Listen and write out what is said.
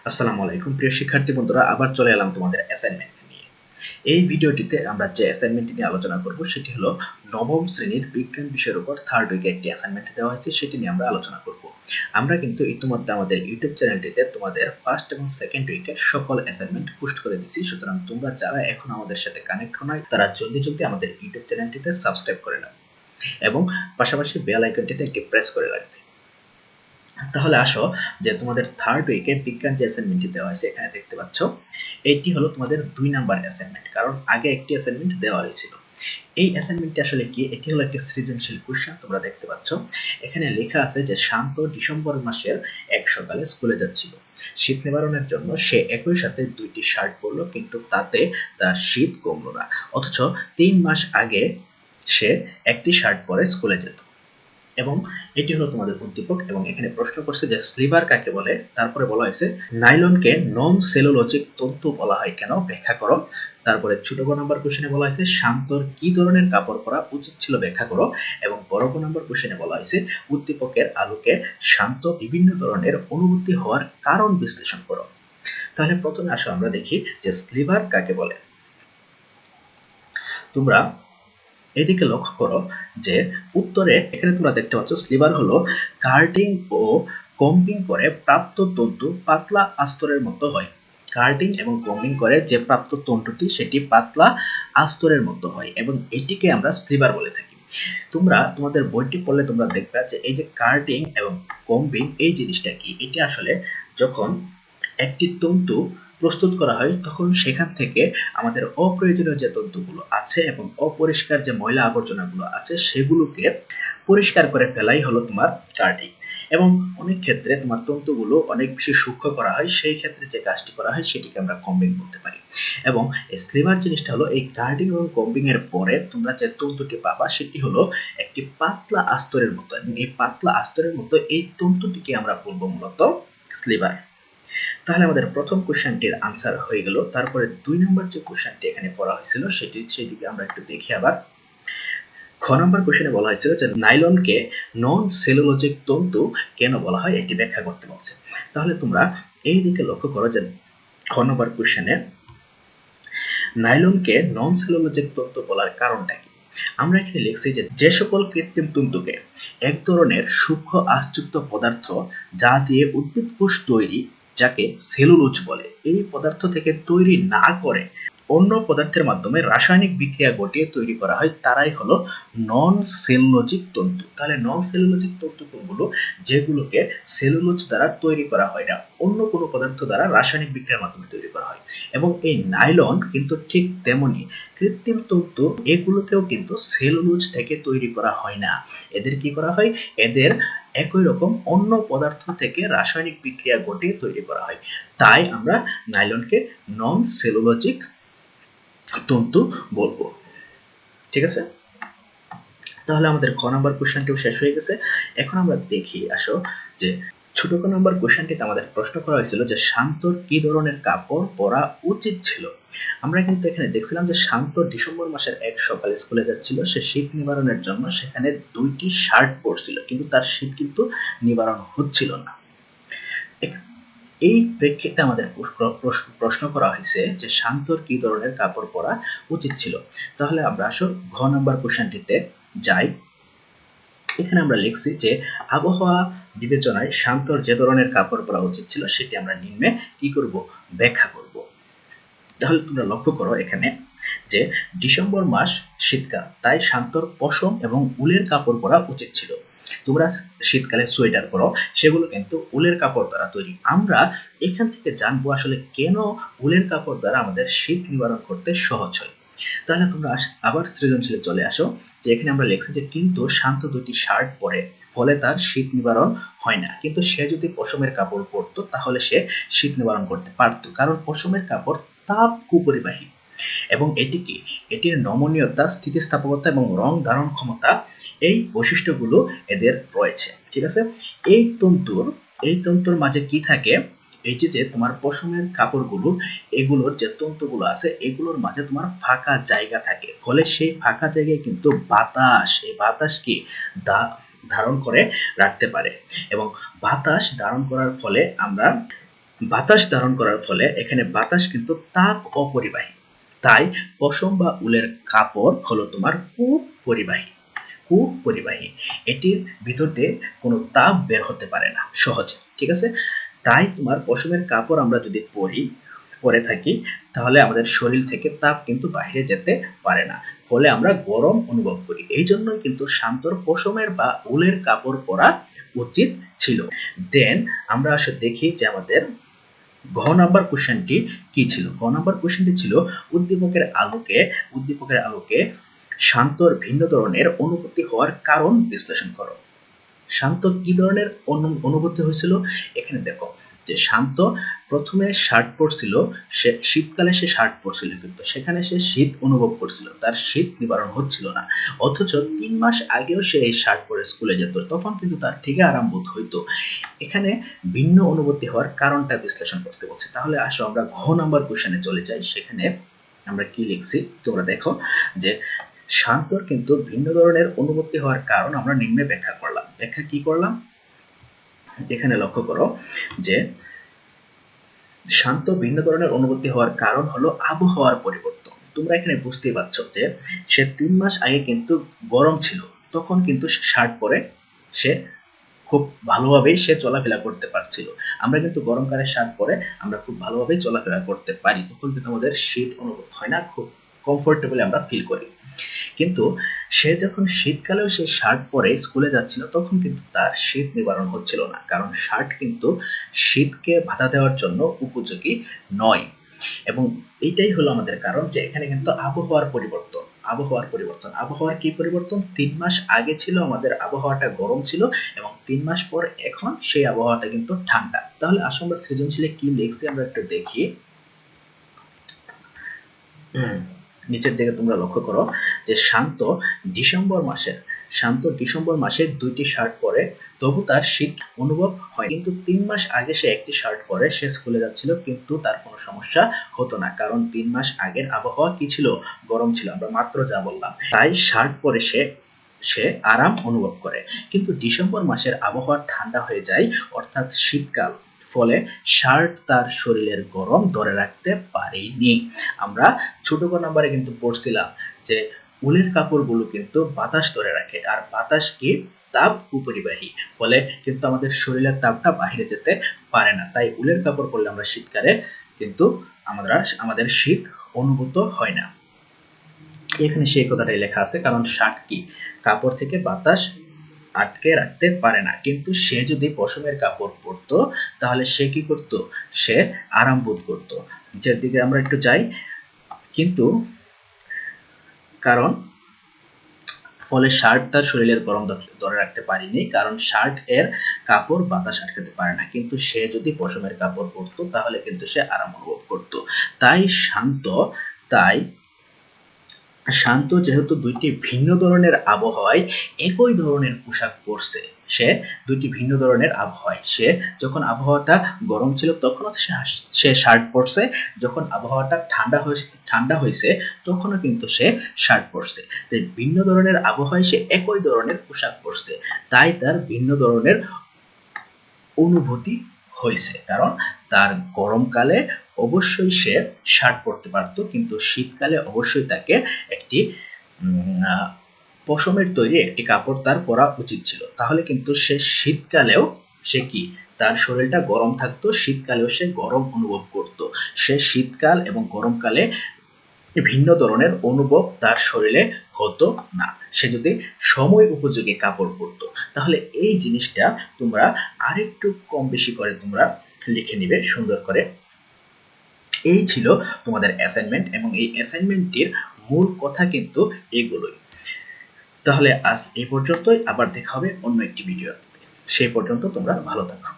আসসালামু আলাইকুম প্রিয় শিক্ষার্থী বন্ধুরা, আবার চলে এলাম তোমাদের অ্যাসাইনমেন্ট নিয়ে। এই ভিডিওটিতে আমরা যে অ্যাসাইনমেন্টটি নিয়ে আলোচনা করব সেটি হলো নবম শ্রেণীর বিজ্ঞান বিষয়ের উপর থার্ড উইকে একটি অ্যাসাইনমেন্ট দেওয়া হয়েছে, সেটি নিয়ে আমরা আলোচনা করব। আমরা কিন্তু ইতিমধ্যে আমাদের ইউটিউব চ্যানেলটিতে তোমাদের ফার্স্ট এবং সেকেন্ড উইকের সকল অ্যাসাইনমেন্ট পোস্ট করে দিয়েছি, সুতরাং তোমরা যারা এখন আমাদের সাথে কানেক্ট হও নাই তারা জলদি আমাদের ইউটিউব চ্যানেলটিতে সাবস্ক্রাইব করে নাও এবং পাশাপাশি বেল আইকনটিতে একটি প্রেস করে রাখবে। তাহলে আসো যে তোমাদের থার্ড উইকে বিজ্ঞান যে অ্যাসাইনমেন্টটি দেওয়া হয়েছে এখানে দেখতে পাচ্ছ, এইটি হলো তোমাদের 2 নাম্বার অ্যাসাইনমেন্ট, কারণ আগে একটি অ্যাসাইনমেন্ট দেওয়া হয়েছিল। এই অ্যাসাইনমেন্টটি আসলে কি? এটি হলো একটি সৃজনশীল কোশ্চেন। তোমরা দেখতে পাচ্ছ এখানে লেখা আছে যে শান্ত ডিসেম্বর মাসের এক সকালে স্কুলে যাচ্ছিল। শীত নিবারণের জন্য সে একই সাথে 2টি শার্ট পরলো, কিন্তু তাতে তার শীত কমলো না। অথচ 3 মাস আগে সে একটি শার্ট পরে স্কুলে যেত। এবং এটি হলো তোমাদের উদ্দীপক, এবং এখানে প্রশ্ন করছে যে স্লিভার কাকে বলে। তারপরে বলা হয়েছে নাইলনকে নন সেলুলোজিক তন্তু বলা হয় কেন, ব্যাখ্যা করো। তারপরে ছোট গ নাম্বার কোশ্চেনে বলা হয়েছে শান্তর কি ধরনের কাপড় পরা উচিত ছিল, ব্যাখ্যা করো। এবং বড় গ নাম্বার কোশ্চেনে বলা হয়েছে উদ্দীপকের আলোকে শান্ত বিভিন্ন ধরনের অনুভূতি হওয়ার কারণ বিশ্লেষণ করো। তাহলে প্রথমে আসো আমরা দেখি যে স্লিভার কাকে বলে। তোমরা এদিকে লক্ষ্য করো যে উত্তরে এখানে তোমরা দেখতে পাচ্ছ স্লিভার হলো কার্টিং ও কম্বিং করে প্রাপ্ত তন্তু পাতলা আস্তরের মতো হয়। কার্টিং এবং কম্বিং করে যে প্রাপ্ত তন্তুটি সেটি পাতলা আস্তরের মতো হয়, এবং এটিকে আমরা স্লিভার বলে থাকি। তোমরা তোমাদের বইটি পড়লে তোমরা দেখবে যে এই যে কার্টিং এবং কম্বিং এই জিনিসটা কি, এটি আসলে যখন একটি তন্তু প্রস্তুত করা হয় তখন সেখান থেকে আমাদের অপ্রয়োজনীয় যে তন্তুগুলো আছে এবং অপরিষ্কার যে ময়লা আবর্জনাগুলো আছে সেগুলোকে পরিষ্কার করে ফেলাই হলো তোমার কার্টিং। এবং অনেক ক্ষেত্রে তোমার তন্তুগুলো অনেক বেশি সূক্ষ্ম করা হয়, সেই ক্ষেত্রে যে কাজটি করা হয় সেটিকে আমরা কম্বিং বলতে পারি। এবং স্লিভার জিনিসটা হলো এই কার্টিং এবং কম্বিং এর পরে তোমরা যে তন্তুটি পাবা সেটি হলো একটি পাতলা আস্তরের মতো, এবং এই পাতলা আস্তরের মতো এই তন্তুটিকে আমরা বলবো মূলত স্লিভার। তাহলে আমাদের প্রথম কোশ্চেনটির আনসার হয়ে গেল। তারপরে 2 নম্বর যে কোশ্চেনটি এখানে করা হয়েছিল সেদিকে আমরা একটু দেখি আবার। খ নম্বর কোশ্চেনে বলা হয়েছিল যে নাইলনকে নন সেলুলোজিক তন্তু কেন বলা হয়, এটি ব্যাখ্যা করতে বলছে। তাহলে তোমরা এই দিকে লক্ষ্য করো যে খ নম্বর কোশ্চেনে নাইলনকে নন সেলুলোজিক তন্তু বলার কারণটা কি। আমরা এখানে লিখছি যে যে সকল কৃত্রিম তন্তুকে এক ধরনের সূক্ষ্ম আঁশযুক্ত পদার্থ যা দিয়ে উদ্ভিদ কোষ তৈরি, যাকে সেলুলোজ বলে, এই পদার্থ থেকে তৈরি না করে অন্য পদার্থের মাধ্যমে রাসায়নিক বিক্রিয়া ঘটিয়ে তৈরি করা হয়, তারাই হলো নন সেলুলোজিক তন্তু। তাহলে নন সেলুলোজিক তন্তু কোনগুলো? যেগুলোকে সেলুলোজ দ্বারা তৈরি করা হয় না, অন্য কোনো পদার্থ দ্বারা রাসায়নিক বিক্রিয়ার মাধ্যমে তৈরি করা হয়। এবং এই নাইলন কিন্তু ঠিক তেমনি কৃত্রিম তন্তু, এগুলোকেও কিন্তু সেলুলোজ থেকে তৈরি করা হয় না। এদের কি করা হয়? এদের একই রকম অন্য পদার্থ থেকে রাসায়নিক বিক্রিয়া ঘটিয়ে তৈরি করা হয়। তাই আমরা নাইলনকে নন সেলুলোজিক তন্তু বলবো। ঠিক আছে, তাহলে আমাদের ক নাম্বার কোশ্চেনটিও শেষ হয়ে গেছে। এখন আমরা দেখি আসো যে ছোট ক নাম্বার কোশ্চেনটিতে আমাদের প্রশ্ন করা হয়েছিল যে শান্তর কি ধরনের কাপড় পরা উচিত ছিল। আমরা কিন্তু এখানে দেখছিলাম যে শান্ত ডিসেম্বর মাসের এক সকালে স্কুলে যাচ্ছিল, সে শীত নিবারণের জন্য সেখানে 2টি শার্ট পরছিল, কিন্তু তার শীত কিন্তু নিবারণ হচ্ছিল না। এই প্রেক্ষিতে আমাদের প্রশ্ন করা হয়েছে যে শান্তর কি ধরনের কাপড় পরা উচিত ছিল। তাহলে আমরা আসো ঘ নাম্বার কোশ্চেনটিতে যাই। এখানে আমরা লিখছি যে আবহাওয়া বিবেচনায় শান্তর যে ধরনের কাপড় পরা উচিত ছিল সেটি আমরা নিম্নে কি করব, ব্যাখ্যা করব। তাহলে তোমরা লক্ষ্য করো এখানে যে ডিসেম্বর মাস শীতকাল, তাই শান্তর পশম এবং উলের কাপড় পরা উচিত ছিল। তোমরা শীতকালে সোয়েটার পরো, সেগুলো কিন্তু উলের কাপড় দ্বারা তৈরি। আমরা এখান থেকে জানবো আসলে কেন উলের কাপড় দ্বারা আমাদের শীত নিবারণ করতে সহজ হয়। তাহলে তোমরা আবার সৃজনশীলে চলে আসো যে এখানে আমরা লিখছি যে কিন্তু শান্ত 2টি শার্ট পরে, ফলে তার শীত নিবারণ হয় না। কিন্তু সে যদি পশমের কাপড় পরতো তাহলে সে শীত নিবারণ করতে পারতো, কারণ পশমের কাপড় তাপ কুপরিবাহী এবং এটির নমনীয়তা, স্থিতিস্থাপকতা এবং রং ধারণ ক্ষমতা, এই বৈশিষ্ট্যগুলো এদের রয়েছে। ঠিক আছে, এই তন্তুর মাঝে কি থাকে, এই যে তোমার পশমের কাপড়গুলো, এগুলোর যে তন্তুগুলো আছে এগুলোর মাঝে তোমার ফাঁকা জায়গা থাকে, ফলে সেই ফাঁকা জায়গায় কিন্তু এই বাতাস কি ধারণ করে রাখতে পারে। এবং বাতাস ধারণ করার ফলে আমরা বাতাস ধারণ করার ফলে এখানে বাতাস কিন্তু তাপ অপরিবাহী, তাই পশম বা উলের কাপড় হলো তোমার কুপরিবাহী। কুপরিবাহী, এটির ভিতর দিয়ে কোনো তাপ বের হতে পারে না সহজে, ঠিক আছে। তাই তোমার পশমের কাপড় আমরা যদি পরে থাকি তাহলে আমাদের শরীর থেকে তাপ কিন্তু বাইরে যেতে পারে না, ফলে আমরা গরম অনুভব করি। এই জন্যই কিন্তু শান্তর পশমের বা উলের কাপড় পরা উচিত ছিল। দেন আমরা আসলে দেখি যে আমাদের ঘ নাম্বার কোশ্চেনটি কি ছিল। ঘ নাম্বার কোশ্চেনটি ছিল উদ্দীপকের আলোকে শান্তর ভিন্ন ধরনের অনুভূতি হওয়ার কারণ বিশ্লেষণ করো। শান্ত কি ধরনের অনুভূতি হয়েছিল? এখানে দেখো যে শান্ত প্রথমে শার্ট পরছিল, সে শীতকালে সে শার্ট পরছিল, কিন্তু সেখানে সে শীত অনুভব করছিল, তার শীত নিবারণ হচ্ছিল না। অথচ 3 মাস আগেও সে এই শার্ট পরে স্কুলে যেত, তখন কিন্তু তার ঠিকই আরাম বোধ হইতো। এখানে ভিন্ন অনুভূতি হওয়ার কারণটা বিশ্লেষণ করতে বলছে। তাহলে আসো আমরা ঘ নাম্বার কোশ্চেনে চলে যাই। সেখানে আমরা কি লিখছি তোমরা দেখো যে শান্তর কিন্তু ভিন্ন ধরনের অনুভূতি হওয়ার কারণ আমরা নিম্নে ব্যাখ্যা করলাম। ব্যাখ্যা কি করলাম? এখানে লক্ষ্য করো যে শান্ত ভিন্ন ধরনের অনুভূতি হওয়ার কারণ হলো আবহাওয়ার পরিবর্তন। তোমরা এখানে বুঝতেই পারছো যে সে 3 মাস আগে কিন্তু গরম ছিল, তখন কিন্তু শার্ট পরে সে খুব ভালোভাবেই সে চলাফেরা করতে পারছিল। আমরা কিন্তু গরমকালে শার্ট পরে আমরা খুব ভালোভাবেই চলাফেরা করতে পারি, তখন কিন্তু আমাদের শীত অনুভব হয় না, খুব কমফোর্টেবল আমরা ফিল করি। কিন্তু সে যখন শীতকালেও সে শার্ট পরে স্কুলে যাচ্ছিল, তখন কিন্তু তার শীত নিবারণ হচ্ছিল না, কারণ শার্ট কিন্তু শীতকে বাধা দেওয়ার জন্য উপযোগী নয়। এবং এইটাই হলো আমাদের কারণ যে এখানে কিন্তু আবহাওয়ার পরিবর্তন। আবহাওয়ার কি পরিবর্তন? 3 মাস আগে ছিল আমাদের আবহাওয়াটা গরম ছিল, এবং 3 মাস পর এখন সেই আবহাওয়াটা কিন্তু ঠান্ডা। তাহলে আসলে আমরা সৃজনশীলে কি লিখছি আমরা একটু দেখি। নিচের দিকে তোমরা লক্ষ্য করো যে শান্ত ডিসেম্বর মাসে 2টি শার্ট পরে, তবু তার শীত অনুভব হয়। কিন্তু 3 মাস আগে সে একটি শার্ট পরে সে স্কুলে যাচ্ছিল, কিন্তু তার কোনো সমস্যা হতো না, কারণ 3 মাস আগের আবহাওয়া কি ছিল? গরম ছিল, আমরা মাত্র যা বললাম। তাই শার্ট পরে সে আরাম অনুভব করে। কিন্তু ডিসেম্বর মাসের আবহাওয়া ঠান্ডা হয়ে যায়, অর্থাৎ শীতকাল, ফলে শার্ট তার শরীরের গরম ধরে রাখতে পারেনি। আমরা ছোট নাম্বারে কিন্তু পড়ছিলাম যে উলের কাপড়গুলো কিন্তু বাতাস ধরে রাখে, আর বাতাস কি? তাপ উপরিবাহী, ফলে কিন্তু আমাদের শরীরের তাপটা বাইরে যেতে পারে না। তাই উলের কাপড় পরলে আমরা শীতকালে কিন্তু আমাদের শীত অনুভূত হয় না। এখানে সেই কথাটাই লেখা আছে, কারণ শার্ট কি? কাপড় থেকে বাতাস আটকে রাখতে পারে না। কিন্তু সে যদি পশমের কাপড় পরতো তাহলে সে কি করতো? সে আরাম বোধ করতো। নিচের দিকে আমরা একটু যাই। কিন্তু কারণ ফলে শার্ট তার শরীরের গরম ধরে রাখতে পারেনি, কারণ শার্ট এর কাপড় বাতাস আটকাতে পারে না। কিন্তু সে যদি পশমের কাপড় পরতো তাহলে কিন্তু সে আরাম অনুভব করতো। তাই শান্ত যেহেতু দুইটি ভিন্ন ধরনের আবহাওয়ায় একই ধরনের পোশাক পরছে, সে দুইটি ভিন্ন ধরনের আবহাওয়ায়, সে যখন আবহাওয়াটা গরম ছিল তখনও সে শার্ট পরছে, যখন আবহাওয়াটা ঠান্ডা হয়েছে তখনও কিন্তু সে শার্ট পরছে। তাই ভিন্ন ধরনের আবহাওয়ায় সে একই ধরনের পোশাক পরছে, তাই তার ভিন্ন ধরনের অনুভূতি হয়েছে। কারণ তার গরমকালে অবশ্যই সে শার্ট পরতে পারত, কিন্তু শীতকালে অবশ্যই তাকে একটি পশমের তৈরি একটি কাপড় তার পরা উচিত ছিল। তাহলে কিন্তু সে শীতকালেও সে কি? তার শরীরটা গরম থাকতো, শীতকালেও সে গরম অনুভব করত। সে শীতকাল এবং গরমকালে ভিন্ন ধরনের অনুভব তার শরীরে হতো না, সে যদি সময় উপযোগী কাপড় পরতো। তাহলে এই জিনিসটা তোমরা আরেকটু কম বেশি করে তোমরা লিখে নিবে সুন্দর করে। এই ছিল তোমাদের অ্যাসাইনমেন্ট, এবং এই অ্যাসাইনমেন্টের মূল কথা কিন্তু এগুলোই। তাহলে আজ এই পর্যন্তই, আবার দেখা হবে অন্য একটি ভিডিওতে। সেই পর্যন্ত তোমরা ভালো থাকো।